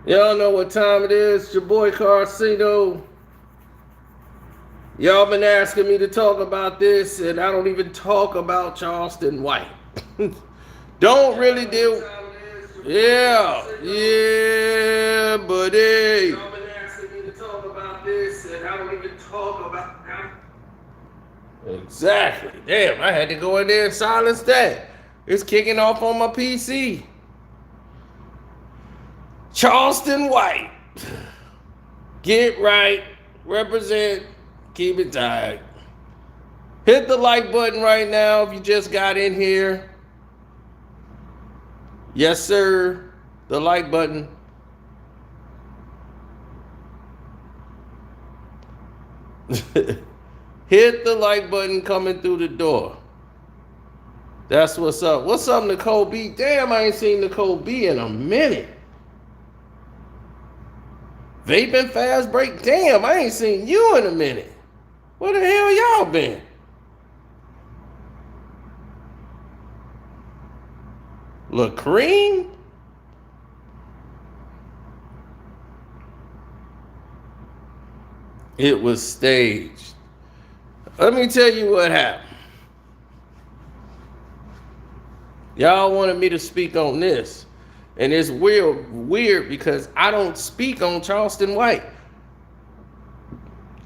Y'all know what time it is. It's your boy Carcino. Y'all been asking me to talk about this, and I don't even talk about Charleston White. Don't really deal. Yeah, yeah, buddy. Y'all been asking me to talk about this, and I don't even talk about. Exactly. Damn, I had to go in there and silence that. It's kicking off on my PC. Charleston White. Get right, represent, keep it tight. Hit the like button right now if you just got in here. Yes, sir. The like button. Hit the like button coming through the door. That's what's up. What's up, Nicole B? Damn, I ain't seen Nicole B in a minute. Vaping fast break. Damn, I ain't seen you in a minute. Where the hell y'all been? LaCream? It was staged. Let me tell you what happened. Y'all wanted me to speak on this. And it's weird because I don't speak on Charleston White.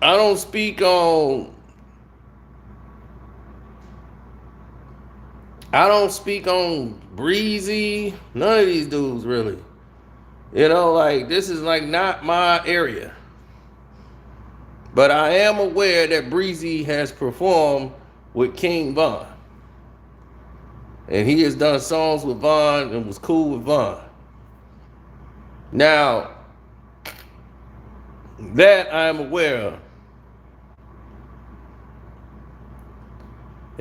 I don't speak on Breezy. None of these dudes really. You know, like this is like not my area. But I am aware that Breezy has performed with King Von. And he has done songs with Von and was cool with Von. Now, that I am aware of.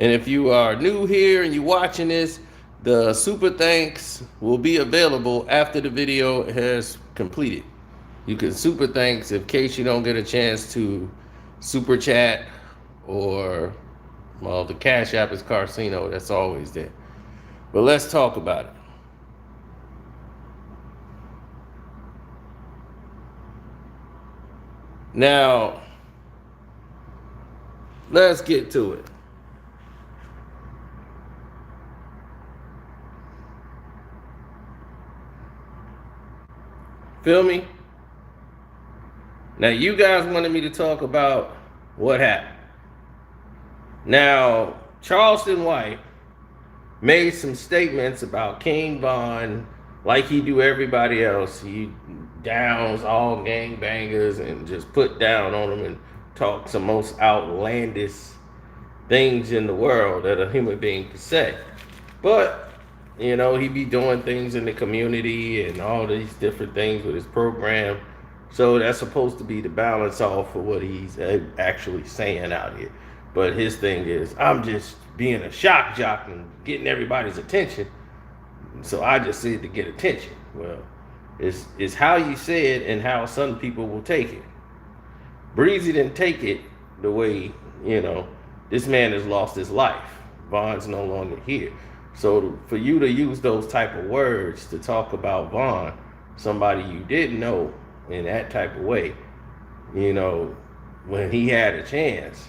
And if you are new here and you're watching this, the super thanks will be available after the video has completed. You can super thanks in case you don't get a chance to super chat or, well, the Cash App is Carcino. That's always there. But let's talk about it. Now, let's get to it. Feel me? Now, you guys wanted me to talk about what happened. Now, Charleston White made some statements about King Von like he do everybody else. He downs all gangbangers and just put down on them and talks the most outlandish things in the world that a human being could say. But, you know, he be doing things in the community and all these different things with his program. So that's supposed to be the balance off for what he's actually saying out here. But his thing is, I'm just being a shock jock and getting everybody's attention. So I just said to get attention. Well, it's how you say it and how some people will take it. Breezy didn't take it the way, you know, this man has lost his life. Von's no longer here. So for you to use those type of words to talk about Von, somebody you didn't know in that type of way, you know, when he had a chance.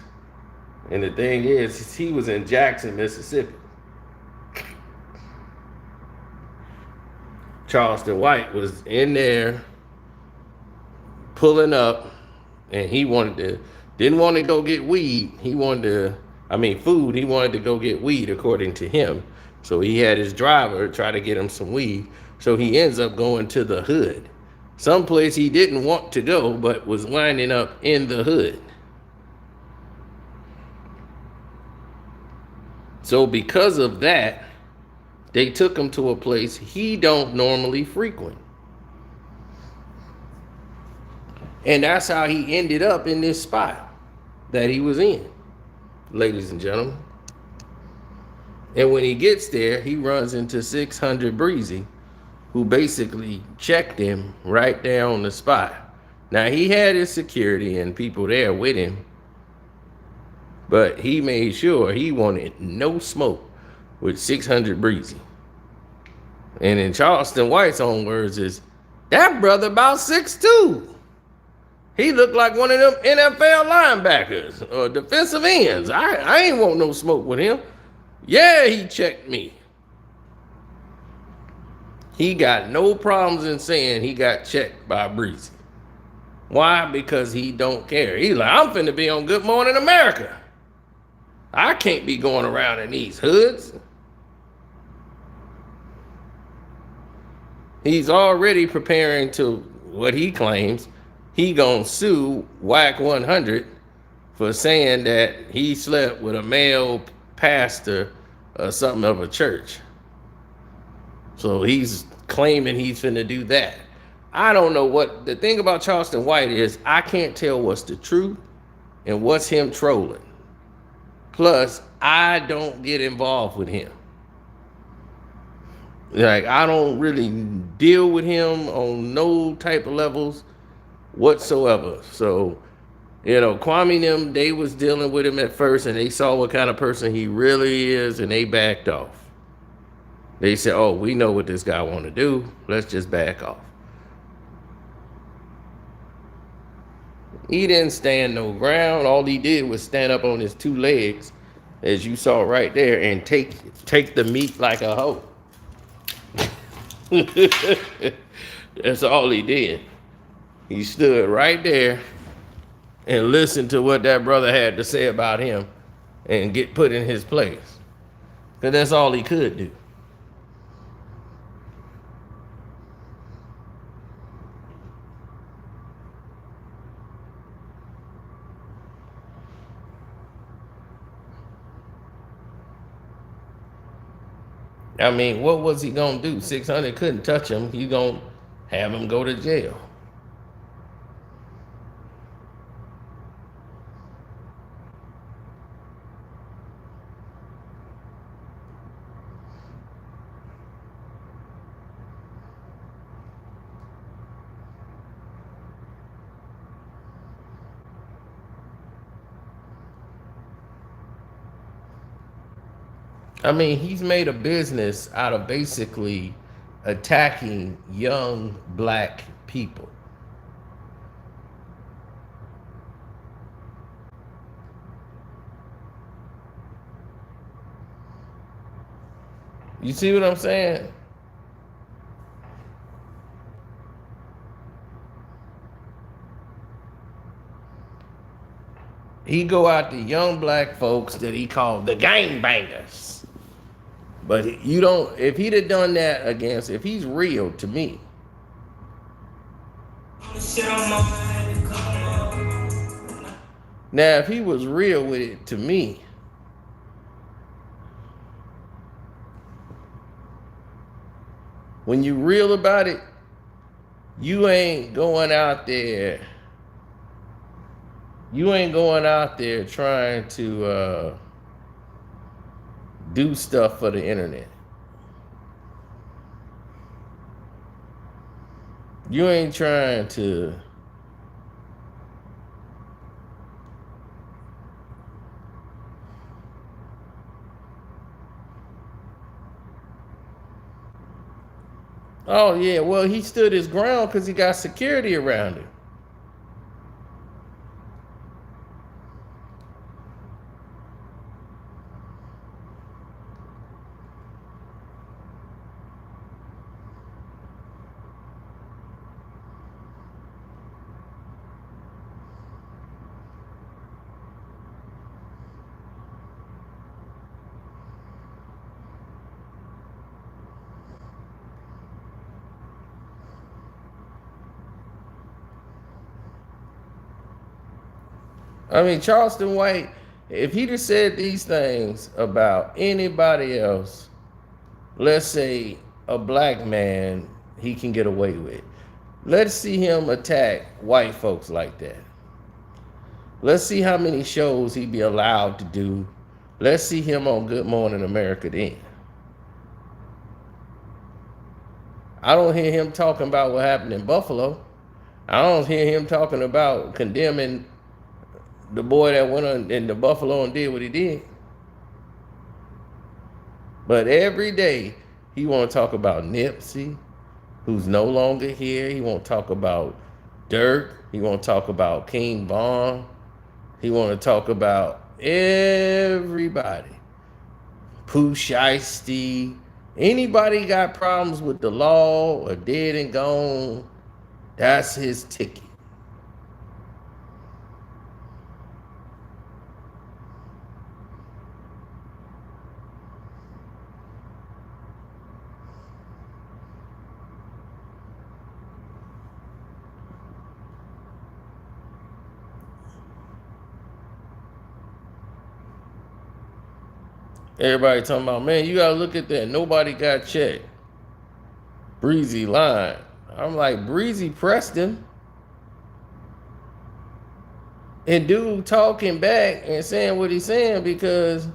And the thing is, he was in Jackson, Mississippi. Charleston White was in there pulling up, and he didn't want to go get weed. He wanted to, food. He wanted to go get weed, according to him. So he had his driver try to get him some weed. So he ends up going to the hood, someplace he didn't want to go, but was winding up in the hood. So because of that, they took him to a place he don't normally frequent. And that's how he ended up in this spot that he was in, ladies and gentlemen. And when he gets there, he runs into 600 Breezy, who basically checked him right there on the spot. Now, he had his security and people there with him, but he made sure he wanted no smoke with 600 Breezy. And in Charleston White's own words is, That brother about 6'2". He looked like one of them NFL linebackers or defensive ends. I ain't want no smoke with him. Yeah, he checked me. He got no problems in saying he got checked by Breezy. Why? Because he don't care. He like, I'm finna be on Good Morning America. I can't be going around in these hoods. He's already preparing to, what he claims, he gonna sue Whack 100 for saying that he slept with a male pastor or something of a church. So he's claiming he's finna do that. I don't know what the thing about Charleston White is. I can't tell what's the truth and what's him trolling. Plus, I don't get involved with him. Like, I don't really deal with him on no type of levels whatsoever. So, Kwame and them, they was dealing with him at first, and they saw what kind of person he really is, and they backed off. They said, oh, we know what this guy want to do. Let's just back off. He didn't stand no ground. All he did was stand up on his two legs, as you saw right there, and take the meat like a hoe. That's all he did. He stood right there and listened to what that brother had to say about him and get put in his place. Because that's all he could do. I mean, what was he going to do? 600 couldn't touch him. He going to have him go to jail. I mean, he's made a business out of basically attacking young black people. You see what I'm saying? He go out to young black folks that he called the gangbangers. But you don't, if he'd have done that against, if he's real to me. Now, if he was real with it to me, when you real about it, you ain't going out there. You ain't going out there trying to do stuff for the internet. You ain't trying to oh yeah, well, he stood his ground because he got security around him. I mean, Charleston White, if he'd have said these things about anybody else, let's say a black man, he can get away with. Let's see him attack white folks like that. Let's see how many shows he'd be allowed to do. Let's see him on Good Morning America then. I don't hear him talking about what happened in Buffalo. I don't hear him talking about condemning the boy that went on in the Buffalo and did what he did. But every day he want to talk about Nipsey, who's no longer here. He won't talk about Dirk. He won't talk about King Von. He want to talk about everybody. Pooh Shiesty. Anybody got problems with the law or dead and gone, that's his ticket. Everybody talking about, man, you gotta look at that. Nobody got checked. Breezy lying. I'm like, Breezy pressed him. And dude talking back and saying what he's saying because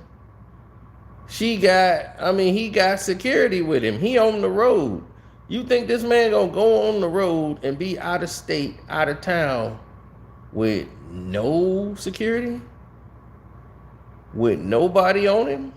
he got security with him. He on the road. You think this man gonna go on the road and be out of state, out of town with no security? With nobody on him?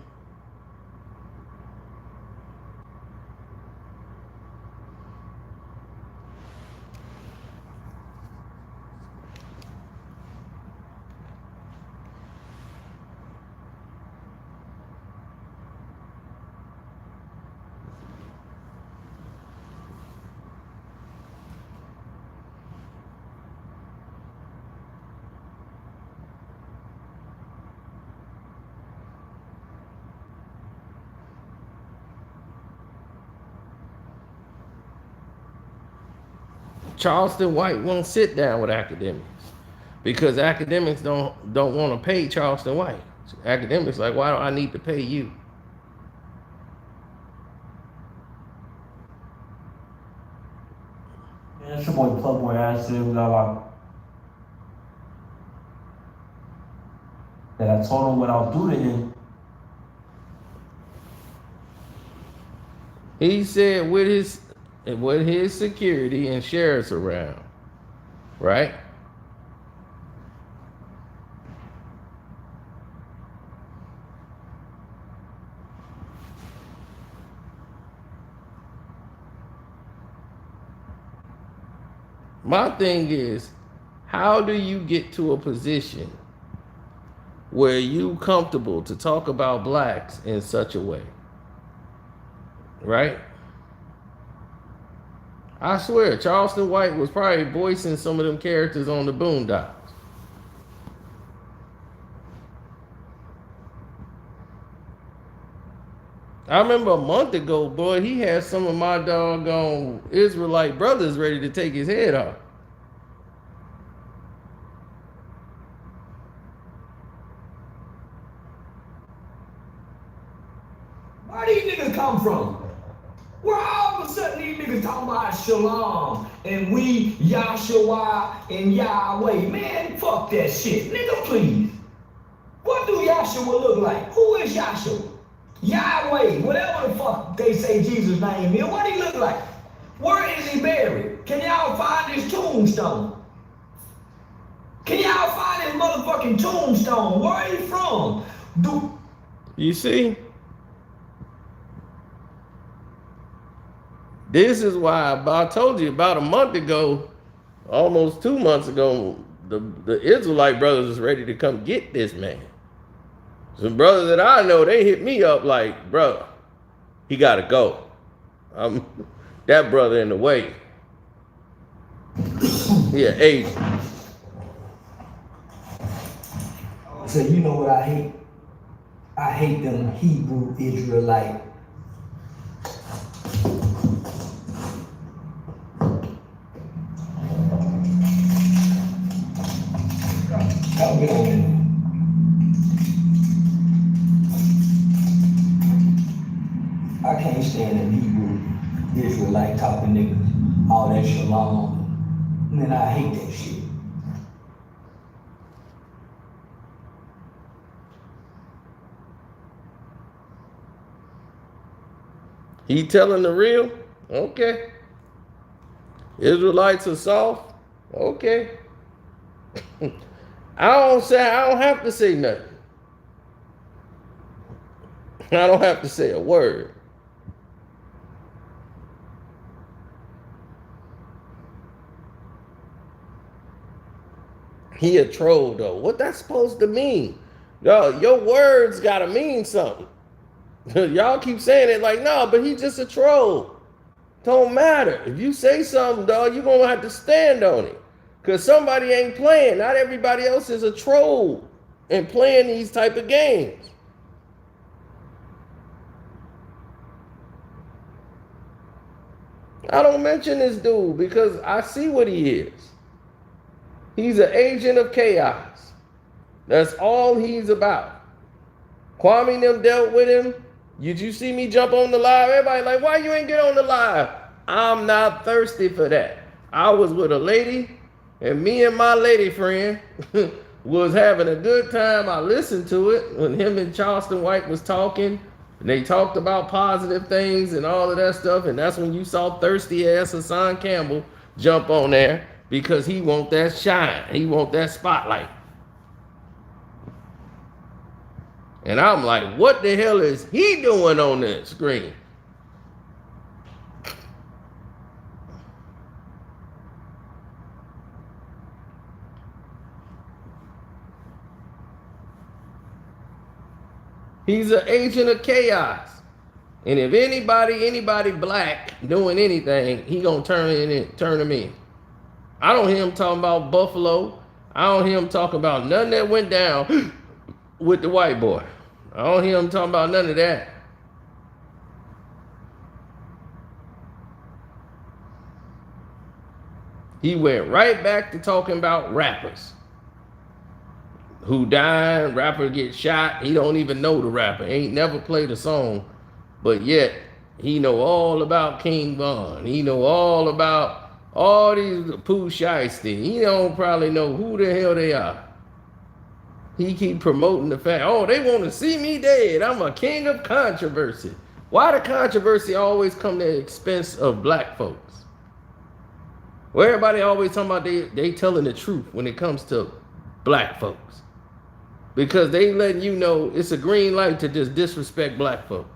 Charleston White won't sit down with academics because academics don't want to pay Charleston White. Academics like, why do I need to pay you? Yeah, it's your boy Clubboy ass said that I told him what I'll do to him. He said with his security and sheriffs around, right? My thing is, how do you get to a position where you comfortable to talk about blacks in such a way? Right? I swear, Charleston White was probably voicing some of them characters on the Boondocks. I remember a month ago, boy, he had some of my doggone Israelite brothers ready to take his head off. Where these niggas come from? Where all of a sudden these niggas talking about Shalom and we Yahshua and Yahweh? Man, fuck that shit. Nigga, please. What do Yahshua look like? Who is Yahshua? Yahweh, whatever the fuck they say Jesus' name is, what he look like? Where is he buried? Can y'all find his tombstone? Can y'all find his motherfucking tombstone? Where he from? You see? This is why I told you about a month ago, almost 2 months ago, the Israelite brothers was ready to come get this man. Some brothers that I know, they hit me up like, bro, he got to go. That brother in the way. Yeah, Asian. So you know what I hate? I hate them Hebrew Israelite. I'll get on it. I can't stand them Hebrew Israelite talking niggas, all that shalom. Man, I hate that shit. He telling the real? Okay. Israelites are soft? Okay. I don't have to say nothing. I don't have to say a word. He a troll though. What that supposed to mean? Yo, your words gotta mean something. Y'all keep saying it like, no, but he just a troll. Don't matter. If you say something, dog, you're gonna have to stand on it. Cause somebody ain't playing. Not everybody else is a troll and playing these type of games. I don't mention this dude because I see what he is. He's an agent of chaos. That's all he's about. Kwame and them dealt with him. Did you see me jump on the live? Everybody like, why you ain't get on the live? I'm not thirsty for that. I was with a lady, and me and my lady friend was having a good time. I listened to it when him and Charleston White was talking. And they talked about positive things and all of that stuff. And that's when you saw thirsty ass Hassan Campbell jump on there because he want that shine. He want that spotlight. And I'm like, what the hell is he doing on that screen? He's an agent of chaos. And if anybody black doing anything, he gonna turn him in. I don't hear him talking about Buffalo. I don't hear him talking about nothing that went down with the white boy. I don't hear him talking about none of that. He went right back to talking about rappers who died, rapper get shot. He don't even know the rapper. Ain't never played a song, but yet he know all about King Von. He know all about all these Pooh Shiesty. He don't probably know who the hell they are. He keep promoting the fact, oh, they want to see me dead. I'm a king of controversy. Why the controversy always come to the expense of black folks? Well, everybody always talking about they telling the truth when it comes to black folks. Because they letting you know it's a green light to just disrespect black folk.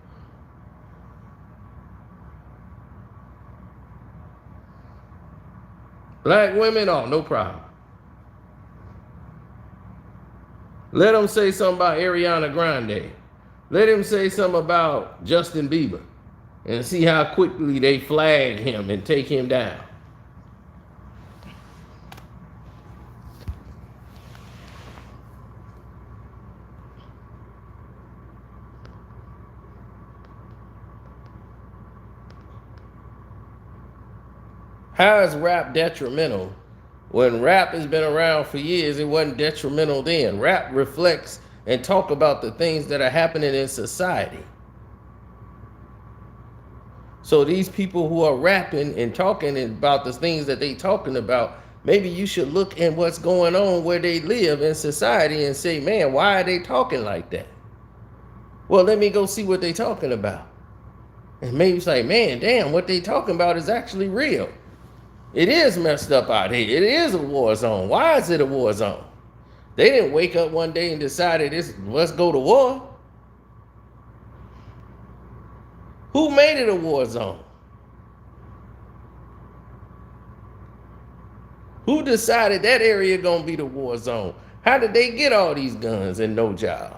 Black women, oh, no problem. Let them say something about Ariana Grande. Let him say something about Justin Bieber and see how quickly they flag him and take him down. How is rap detrimental? When rap has been around for years, it wasn't detrimental then. Rap reflects and talk about the things that are happening in society. So these people who are rapping and talking about the things that they talking about, maybe you should look at what's going on where they live in society and say, man, why are they talking like that? Well, let me go see what they talking about. And maybe it's like, man, damn, what they talking about is actually real. It is messed up out here. It is a war zone. Why is it a war zone? They didn't wake up one day and decided, let's go to war. Who made it a war zone? Who decided that area gonna be the war zone? How did they get all these guns and no jobs?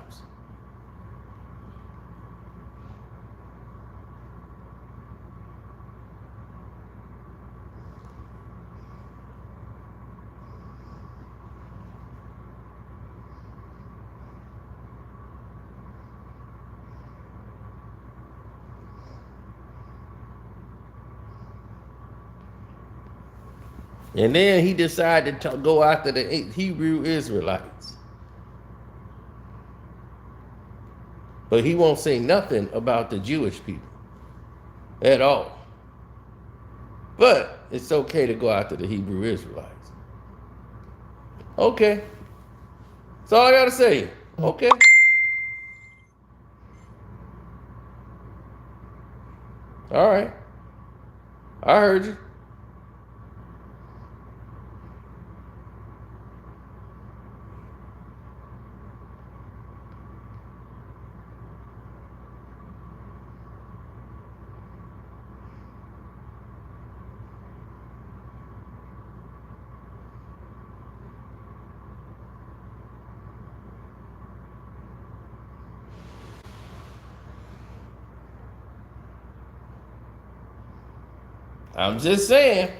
And then he decided to go after the Hebrew Israelites. But he won't say nothing about the Jewish people at all. But it's okay to go after the Hebrew Israelites. Okay. That's all I got to say. Okay. All right. I heard you. I'm just saying,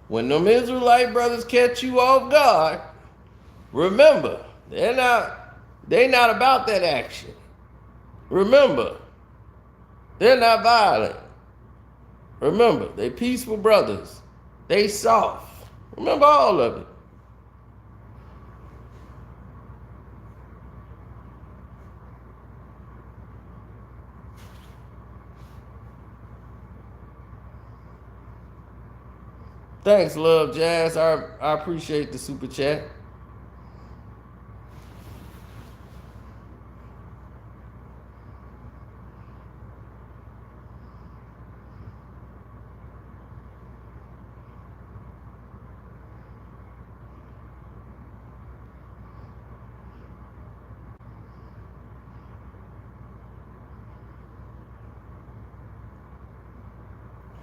when them Israelite brothers catch you off guard, remember, they not about that action. Remember, they're not violent. Remember, they peaceful brothers. They soft. Remember all of it. Thanks, Love Jazz. I appreciate the super chat.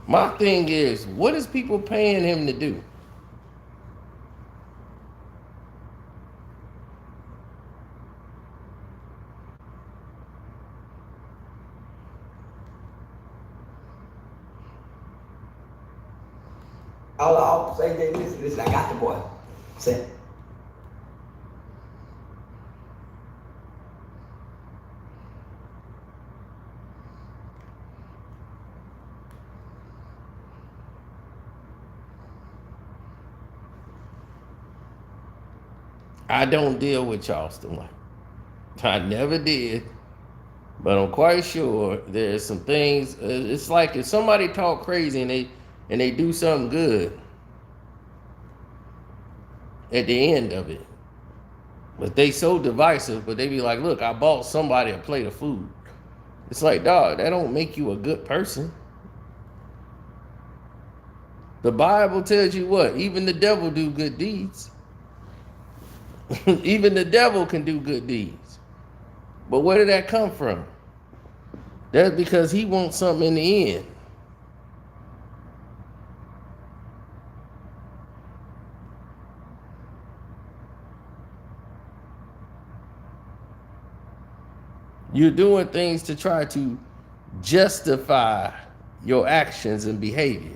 My thing is, what is people paying him to do? I'll say that, listen, I got the boy. Say. I don't deal with Charleston White. I never did. But I'm quite sure there's some things. It's like if somebody talk crazy and they do something good at the end of it, but they so divisive. But they be like, "Look, I bought somebody a plate of food." It's like, dog, that don't make you a good person. The Bible tells you what? Even the devil do good deeds. Even the devil can do good deeds. But where did that come from? That's because he wants something in the end. You're doing things to try to justify your actions and behavior.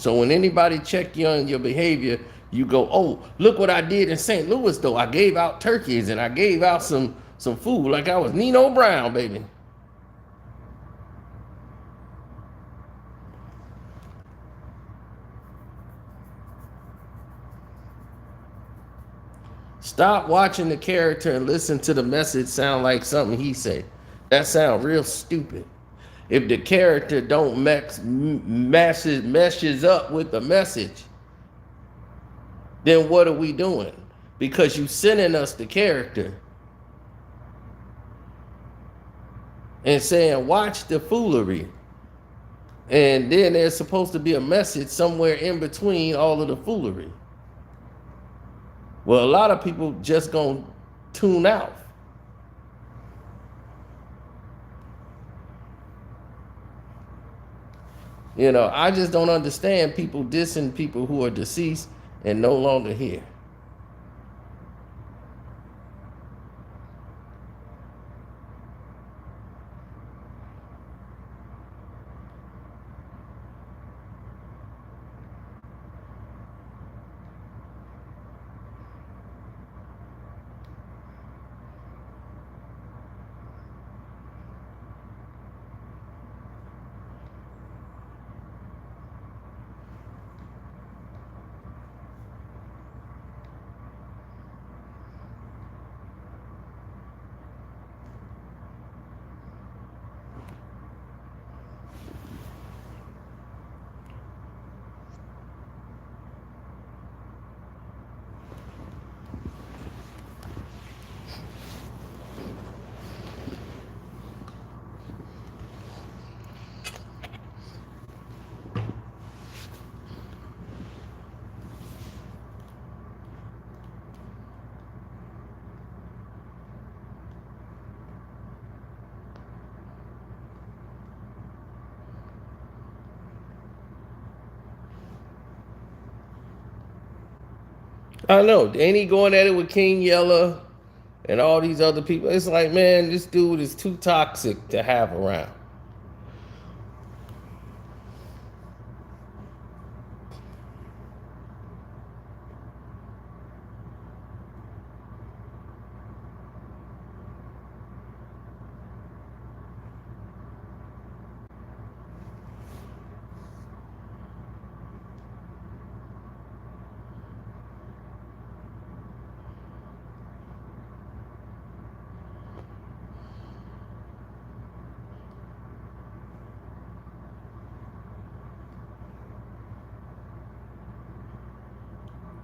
So when anybody check you on your behavior, you go, "Oh, look what I did in St. Louis though. I gave out turkeys and I gave out some food like I was Nino Brown, baby." Stop watching the character and listen to the message sound like something he said. That sound real stupid. If the character don't meshes up with the message, then what are we doing? Because you sending us the character and saying, watch the foolery. And then there's supposed to be a message somewhere in between all of the foolery. Well, a lot of people just gonna tune out. You know, I just don't understand people dissing people who are deceased and no longer here. I know. Ain't he going at it with King Yella and all these other people. It's like, man, this dude is too toxic to have around.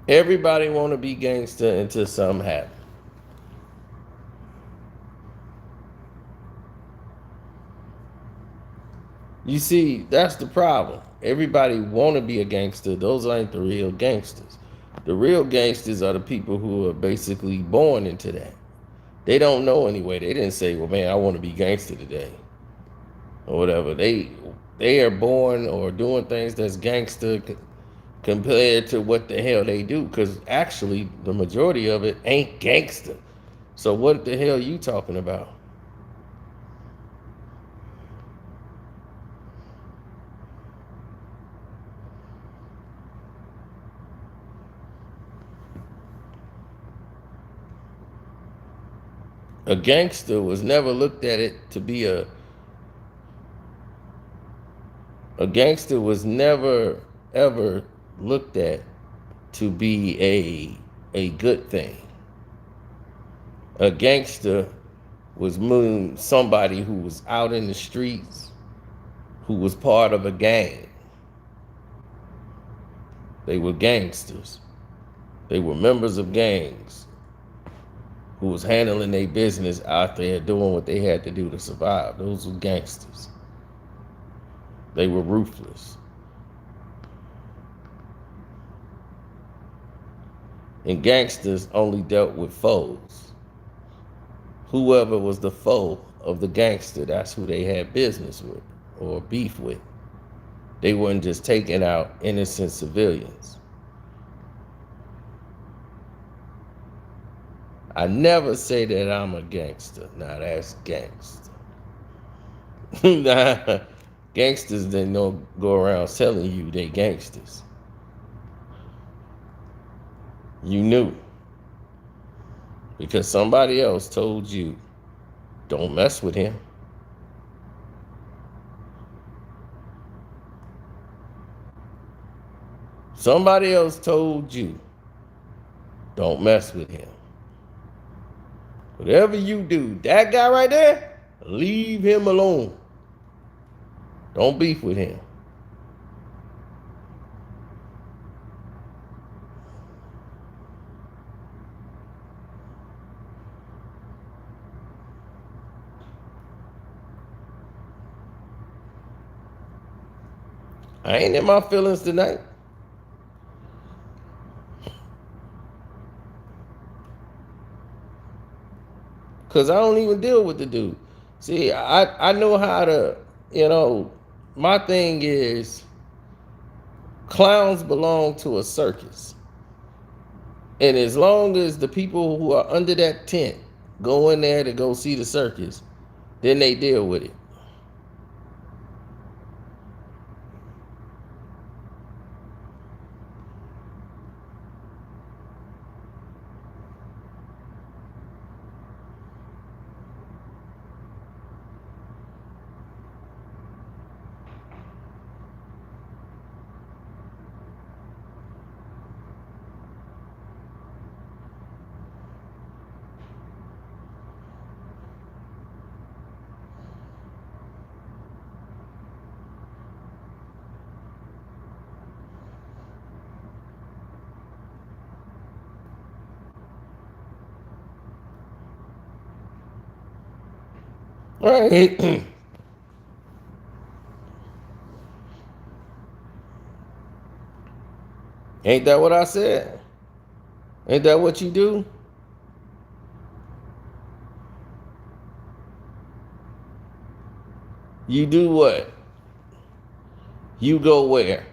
Everybody want to be gangster until something happens. You see, that's the problem. Everybody want to be a gangster. Those ain't the real gangsters. The real gangsters are the people who are basically born into that. They don't know anyway. They didn't say, "Well, man, I want to be gangster today," or whatever. They are born or doing things that's gangster compared to what the hell they do. Because actually, the majority of it ain't gangster. So what the hell you talking about? A gangster was never looked at it to be a gangster was never ever looked at to be a good thing. A gangster was somebody who was out in the streets, who was part of a gang. They were gangsters. They were members of gangs who was handling their business out there doing what they had to do to survive. Those were gangsters. They were ruthless. And gangsters only dealt with foes. Whoever was the foe of the gangster, that's who they had business with or beef with. They weren't just taking out innocent civilians. I never say that I'm a gangster. Nah, that's gangster. Nah, gangsters they don't go around telling you they gangsters. You knew. Because somebody else told you, don't mess with him. Somebody else told you, don't mess with him. Whatever you do, that guy right there, leave him alone. Don't beef with him. I ain't in my feelings tonight. Because I don't even deal with the dude. See, I know how to, my thing is clowns belong to a circus. And as long as the people who are under that tent go in there to go see the circus, then they deal with it. Right. Ain't that what I said? Ain't that what you do? You do what? You go where?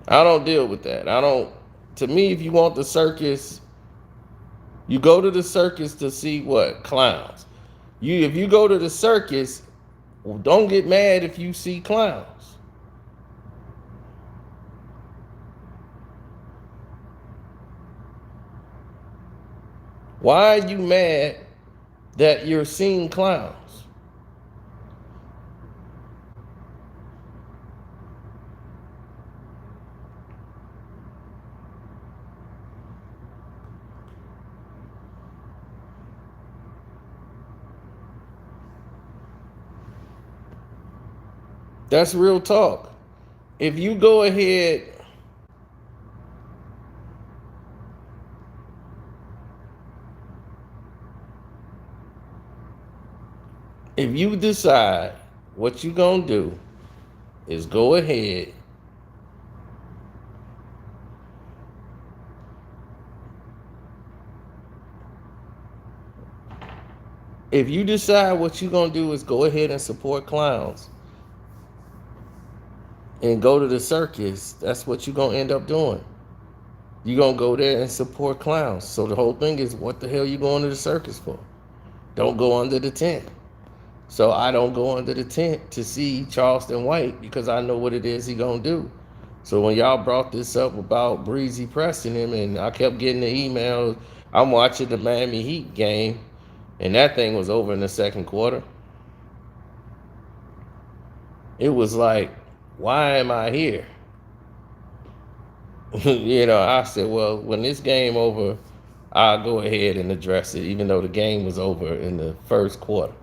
I don't deal with that. I don't. To me, if you want the circus, you go to the circus to see what clowns. If you go to the circus, don't get mad if you see clowns. Why are you mad that you're seeing clowns? That's real talk. If you go ahead, if you decide what you're going to do is go ahead if you decide what you're going to do is go ahead and support clowns and go to the circus, that's what you're going to end up doing. You're going to go there and support clowns. So the whole thing is, what the hell you going to the circus for? Don't go under the tent. So I don't go under the tent to see Charleston White because I know what it is he going to do. So when y'all brought this up about Breezy pressing him, and I kept getting the emails, I'm watching the Miami Heat game, and that thing was over in the second quarter. It was like, why am I here? I said, well, when this game over, I'll go ahead and address it, even though the game was over in the first quarter.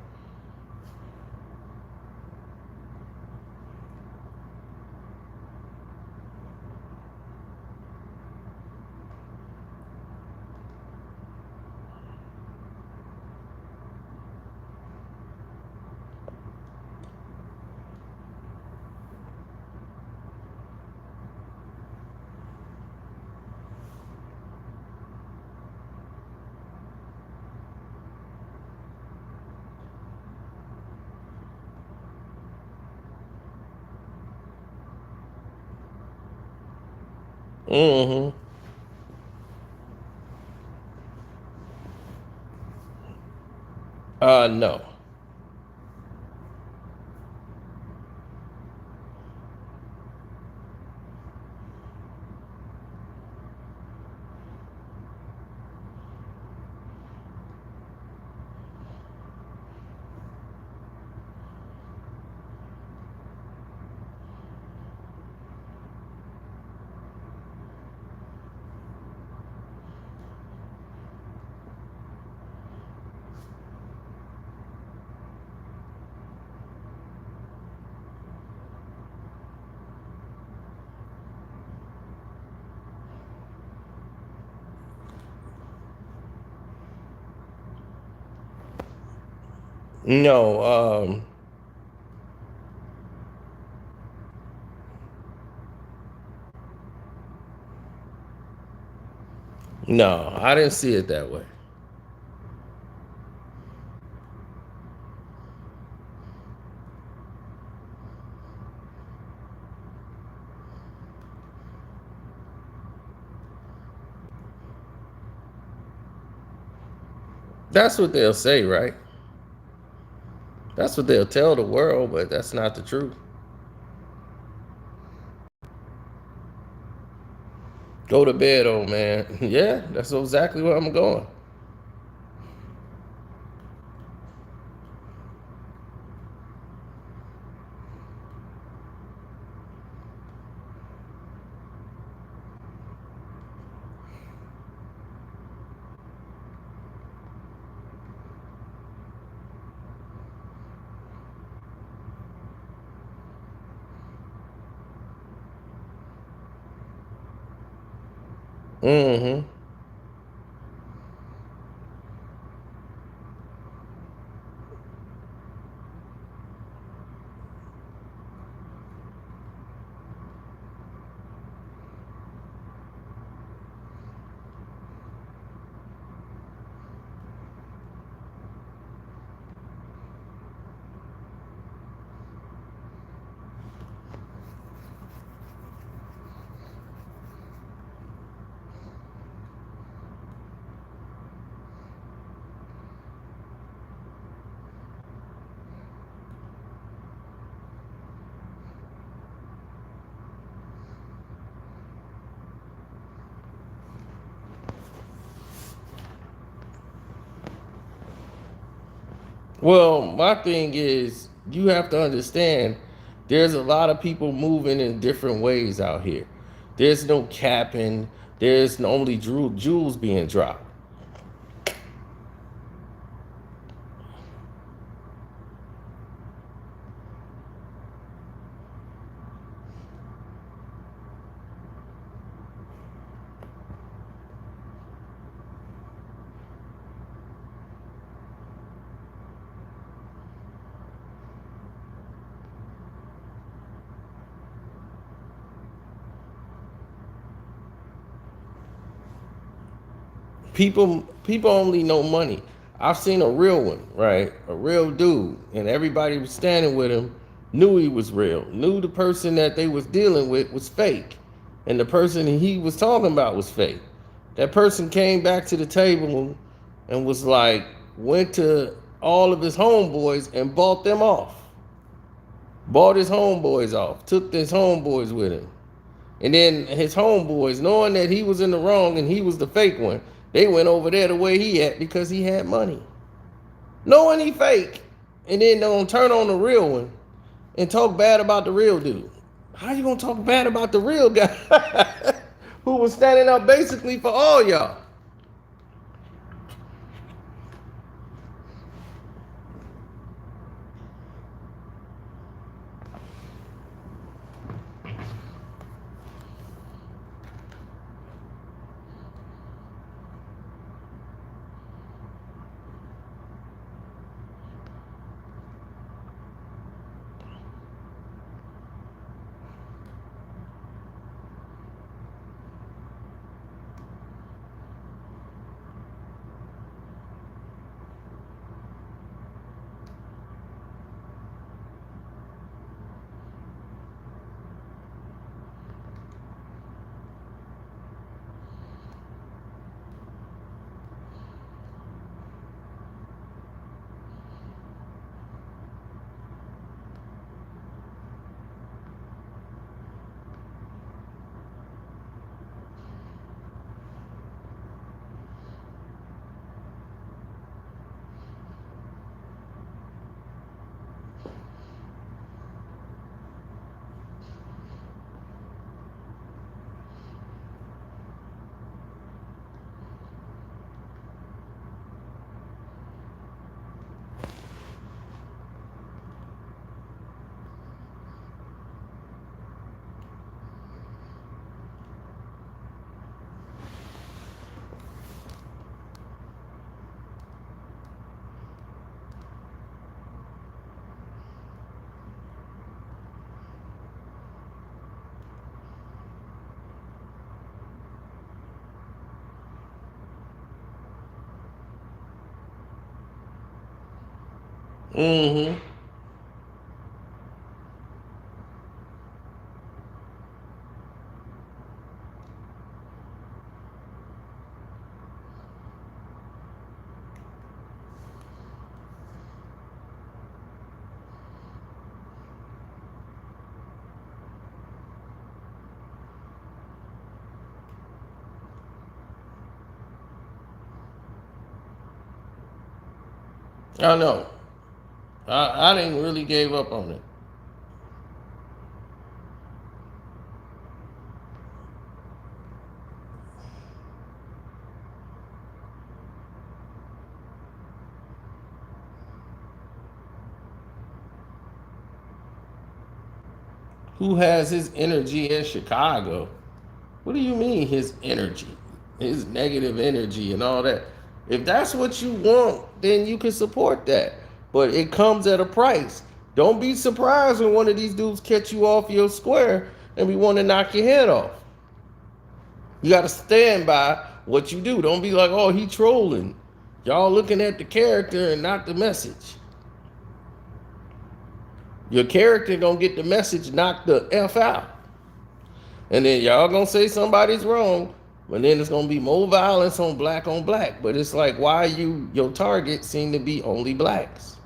Mm-hmm. No. No, no, I didn't see it that way. That's what they'll say, right? That's what they'll tell the world, but that's not the truth. Go to bed, old man. Yeah, that's exactly where I'm going. Mm-hmm. Well, my thing is, you have to understand there's a lot of people moving in different ways out here. There's no capping, there's only jewels being dropped. People only know money. I've seen a real one, right? A real dude, and everybody was standing with him, knew he was real, knew the person that they was dealing with was fake, and the person he was talking about was fake. That person came back to the table and was like, went to all of his homeboys and bought them off. Bought his homeboys off, took his homeboys with him. And then his homeboys, knowing that he was in the wrong and he was the fake one, they went over there the way he at because he had money. Knowing he fake, and then don't turn on the real one and talk bad about the real dude. How you gonna talk bad about the real guy who was standing up basically for all y'all? Mm-hmm. I know. I didn't really gave up on it. Who has his energy in Chicago? What do you mean his energy? His negative energy and all that. If that's what you want, then you can support that. But it comes at a price. Don't be surprised when one of these dudes catch you off your square and we want to knock your head off. You got to stand by what you do. Don't be like, oh, he trolling. Y'all looking at the character and not the message. Your character gonna get the message knocked the F out. And then y'all gonna say somebody's wrong, but then it's gonna be more violence on black on black. But it's like, why your target seem to be only blacks?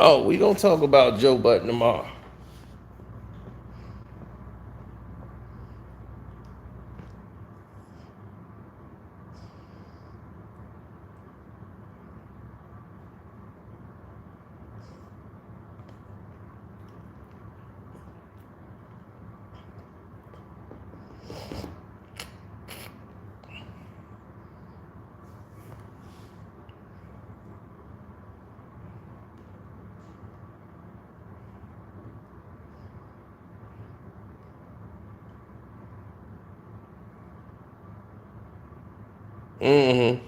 Oh, we gonna talk about Joe Button tomorrow. Mm-hmm.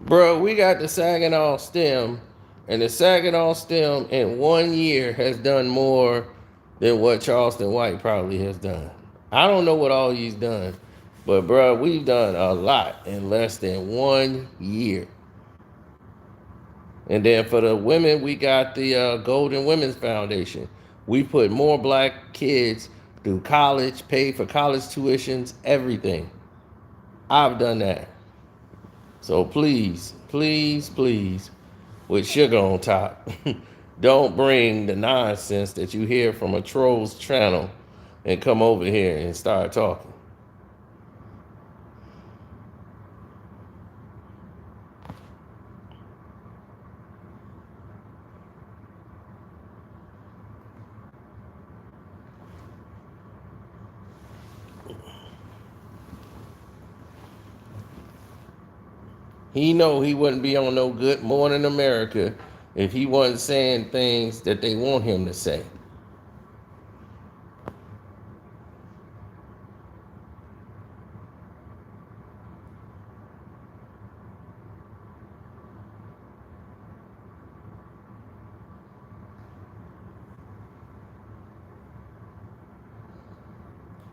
Bro, we got the Saginaw stem, and the Saginaw stem in 1 year has done more than what Charleston White probably has done. I don't know what all he's done, but bro, we've done a lot in less than 1 year. And then for the women, we got the Golden Women's Foundation. We put more black kids through college, paid for college tuitions, everything. I've done that. So please, please, please, with sugar on top, don't bring the nonsense that you hear from a troll's channel and come over here and start talking. He know he wouldn't be on no Good Morning America if he wasn't saying things that they want him to say.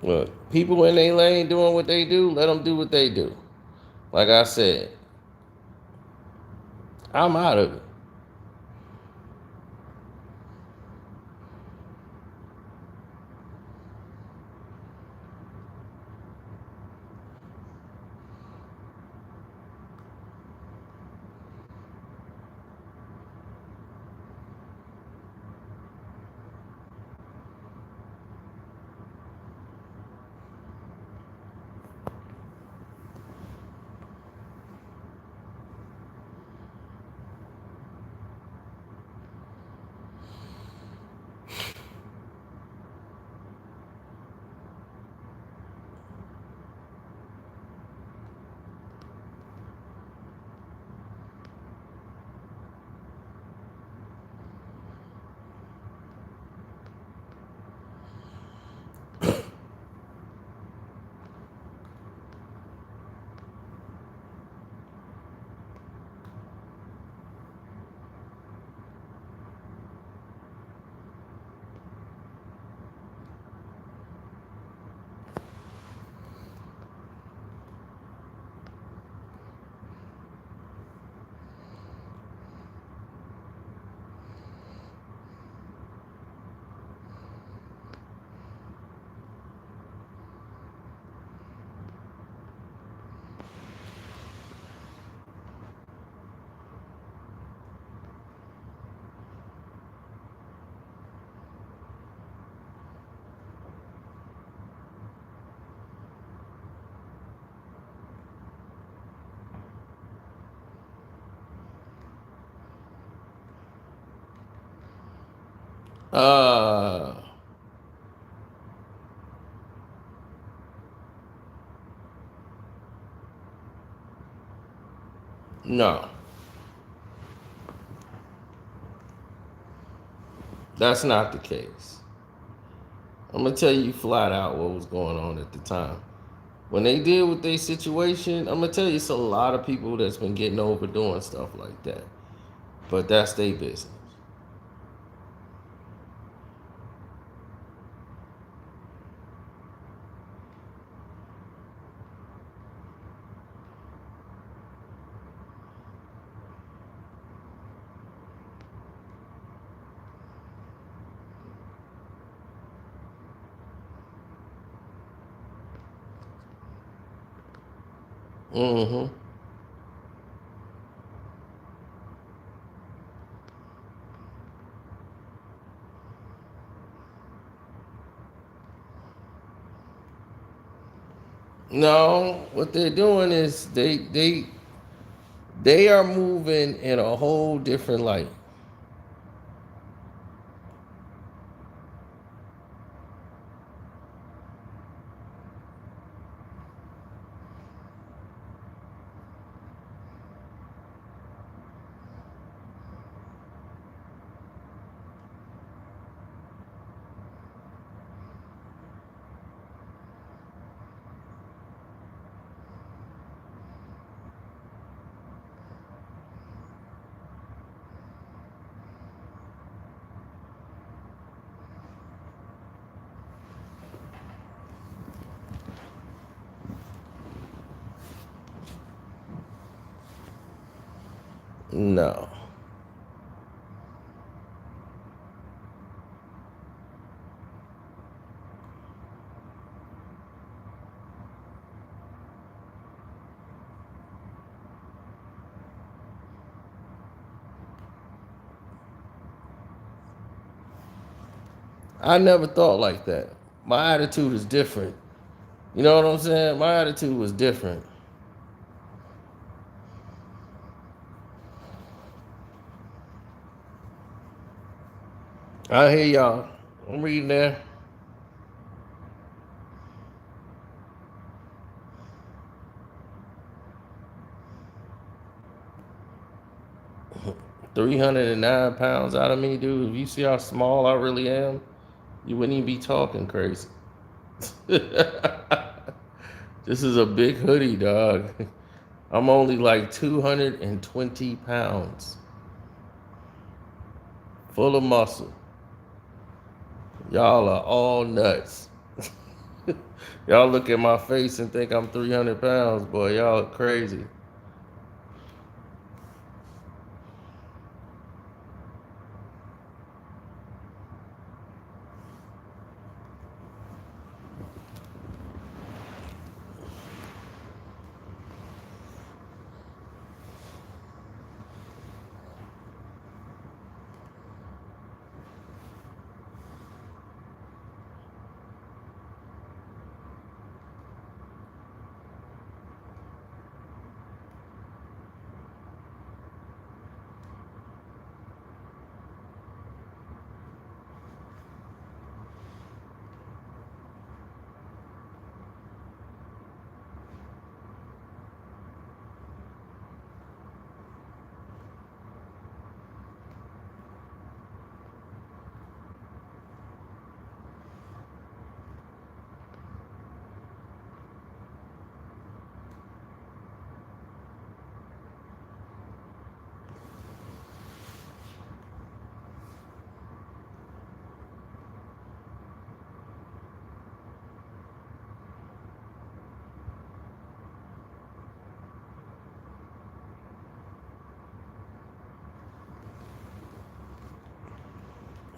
Look, people in their lane doing what they do, let them do what they do. Like I said, I'm out of it. Uh, no, that's not the case. I'm gonna tell you flat out what was going on at the time. When they deal with their situation, I'm gonna tell you it's a lot of people that's been getting over doing stuff like that. But that's their business. Mm-hmm. No, what they're doing is they are moving in a whole different light. No. I never thought like that. My attitude is different. You know what I'm saying? My attitude was different. I hear y'all. I'm reading there. £309 out of me, dude. If you see how small I really am, you wouldn't even be talking crazy. This is a big hoodie, dog. I'm only like 220 pounds, full of muscle. Y'all are all nuts. Y'all look at my face and think I'm 300 pounds, boy. Y'all are crazy.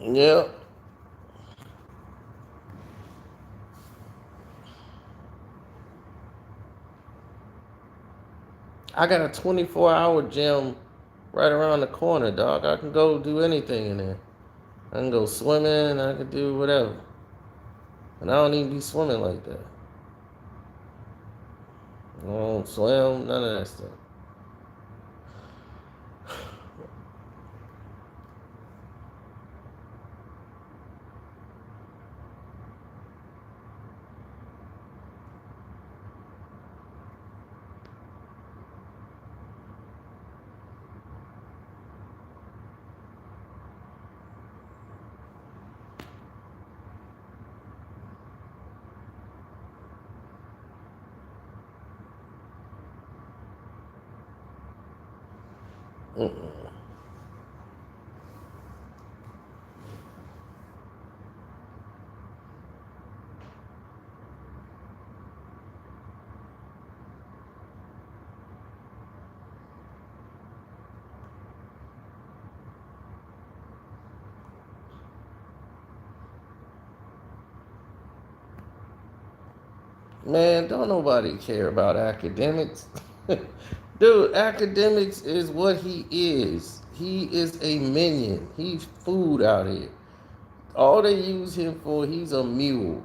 Yep. I got a 24-hour gym right around the corner, dog. I can go do anything in there. I can go swimming. I can do whatever. And I don't even be swimming like that. I don't swim, none of that stuff. Mm-mm. Man, don't nobody care about academics. Dude, academics is what he is. He is a minion. He's food out here. All they use him for, he's a mule.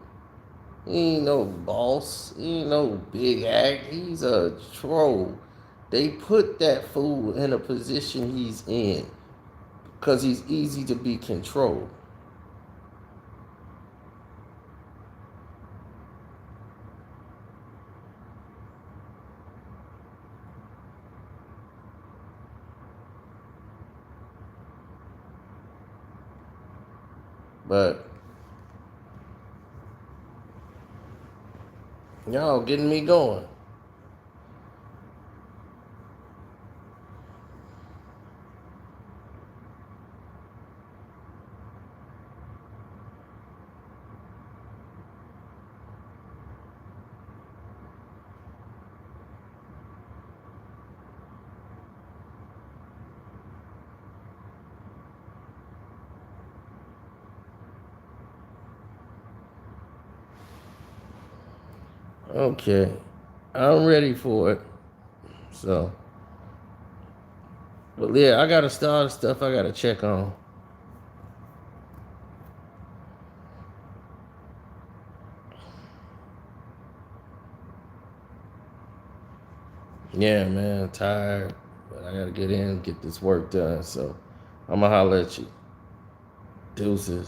He ain't no boss. He ain't no big act. He's a troll. They put that fool in a position he's in because he's easy to be controlled. But y'all getting me going. Okay. I'm ready for it. So, but yeah, I got a start of stuff I got to check on. Yeah, man, tired, but I got to get in, get this work done. So, I'm going to holler at you. Deuces.